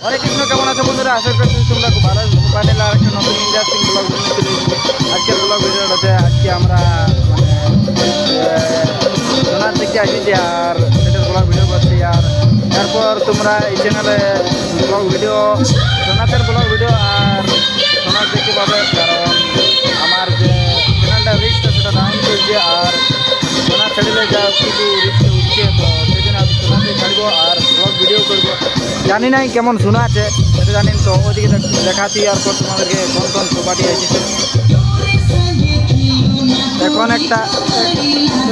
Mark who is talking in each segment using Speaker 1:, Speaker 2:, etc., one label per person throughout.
Speaker 1: হরে কৃষ্ণ, কেমন আছো বন্ধুরা? আশা করছি তোমরা খুব ভালো আছো। প্যানেল আর একটা নতুন ইন্টারেস্টিং ব্লগ ভিডিও চলে এসেছি। আজকের ব্লগ ভিডিওটাতে আজকে আমরা সোনার দিকে আসিছি আর সেটার ব্লগ ভিডিও করছি। আর তারপর তোমরা এই চ্যানেলে ব্লগ ভিডিও সোনাতের ব্লগ ভিডিও আর সোনার দেখতে পাবে, কারণ আমার যে চ্যানেলটা রিস্কটা সেটা ডাউন চলছে। আর সোনার ছেড়ে যা কিছু রিস্কে উঠছে, তো সেই জন্য আমি সোনাতে ছাড়বো আর ব্লগ ভিডিও করবো। জানি নাই কেমন শোনা আছে সেটা জানেন, তো ওইদিকে দেখাচ্ছি। আর পর তোমাদেরকে কোন কোন প্রপার্টি এসেছে এখন একটা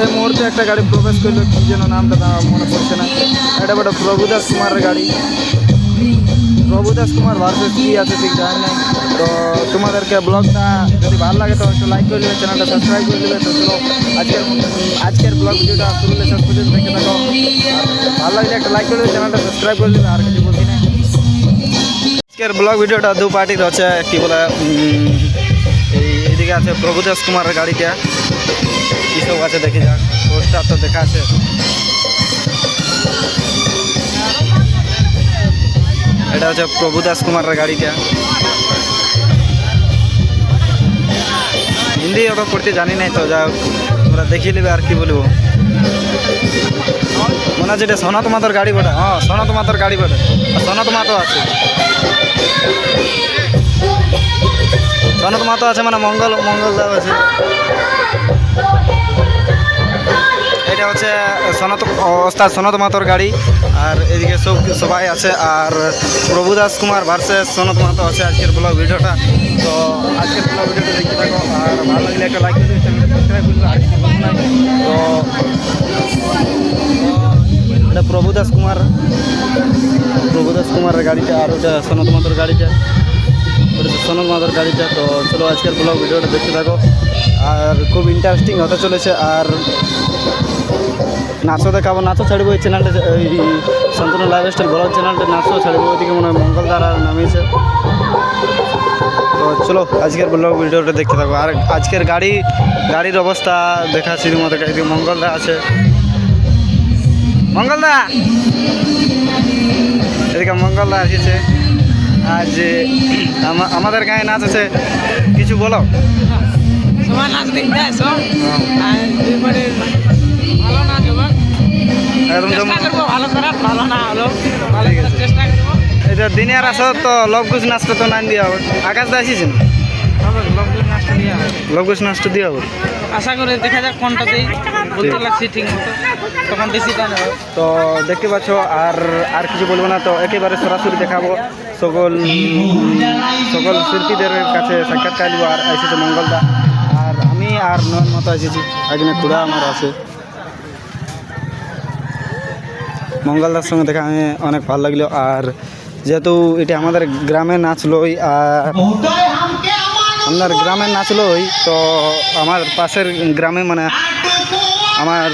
Speaker 1: এই মুহূর্তে একটা গাড়ি প্রবেশ করলো, কি যেন নামটা মনে পড়ছে না। এটা বড় প্রভুদাস কুমারের গাড়ি। প্রভুদাস কুমার ভার্সেস কি আছে ঠিক জানি নাই। তো তোমাদেরকে ব্লগটা যদি ভালো লাগে তো একটু লাইক করে দেবে, চ্যানেলটা সাবস্ক্রাইব করে দেবে। তো চলো আজকের ব্লগ ভিডিওটা শুরু হলে শেষ পর্যন্ত দেখে থাকো। ভালো লাগলে একটা লাইক করে দেবে, চ্যানেলটা সাবস্ক্রাইব করে দেবে। আর কিছু বলছি না, আজকের ব্লগ ভিডিওটা দু পার্টির হচ্ছে। কী বলে এইদিকে আছে প্রভুদাস কুমারের গাড়িটা, কী সব আছে দেখে যাক। পোস্টার তো দেখা আছে। এটা হচ্ছে প্রভুদাস কুমারের গাড়িটা। হিন্দি ওটা পড়তে জানি নাই, তো যা তোমরা দেখিয়ে নেবে। আর কি বলবো, মনে হচ্ছে এটা সনাত মাতার গাড়ি বটে। হ্যাঁ, সনাত মাতার গাড়ি বটে। আর সনাত মাতাও আছে, সনাত মাতা আছে, মানে মঙ্গলদাও আছে। এটা হচ্ছে ওস্তাদ সনাত মাতার গাড়ি। আর এদিকে সবাই আছে। আর প্রভুদাস কুমার ভার্সেস সনাত মাতা আছে আজকের ব্লগ ভিডিওটা। তো আজকের ব্লগ ভিডিওটা দেখতে থাকো। আর ভালো লাগলে একটা লাইক করে চ্যানেলটা সাবস্ক্রাইব করবে। আর কিছু বলবো না। তো এটা প্রভুদাস কুমারের গাড়িটা, আর ওটা সনাত মাতার গাড়িটা, ওটা সনাত মাতার গাড়িটা। তো চলো আজকের ব্লগ ভিডিওটা দেখতে থাকো। আর খুব ইন্টারেস্টিং হতে চলেছে। আর নাচও দেখাবো, নাচও ছাড়বো এই চ্যানেলটা, এই সম্পূর্ণ লাইফস্টাইল ব্লগ চ্যানেলটা নাচও ছাড়বো। ওইদিকে মনে হয় মঙ্গলদার আর নামিয়েছে। তো চলো আজকের ব্লগ ভিডিওটা দেখতে থাকো। আর আজকের গাড়ির অবস্থা দেখাচ্ছি তোমাদের। এদিকে মঙ্গলদা আছে, মঙ্গলদা এদিকে মঙ্গলদা এসেছে। আজ আমাদের গায়ে নাচ আছে, কিছু বলো।
Speaker 2: তোমার নাচ দেখতে আসো, ভালো নাচ হবে, চেষ্টা করবো ভালো করার। ভালো না হলো ভালো করার চেষ্টা করবো।
Speaker 1: এটা দিনে আর আসো তো লবকুশ নাচটা তো নাম দিয়ে হবে। আকাশ দা আসিস না,
Speaker 2: নাচটা দিয়ে হবে,
Speaker 1: লবকুশ নাচটা দিয়ে হবে।
Speaker 2: আশা করে দেখা যাক কোনটাতেই বলতে লাগছি ঠিক মতো, তখন ডিসিশন হবে।
Speaker 1: তো দেখতে পাচ্ছ। আর কিছু বলবো না, তো একেবারে সরাসরি দেখাবো। সকল শিল্পীদের কাছে সাক্ষাৎকার নিব। আর এসেছে মঙ্গলদা, আর আমি আর নয়ন মতো এসেছি। একদিনে খুড়া আমার আছে। মঙ্গলদার সঙ্গে দেখা আমি অনেক ভালো লাগলো। আর যেহেতু এটা আমাদের গ্রামে নাচলোই, আর আপনার গ্রামে নাচলোই, তো আমার পাশের গ্রামে মানে আমার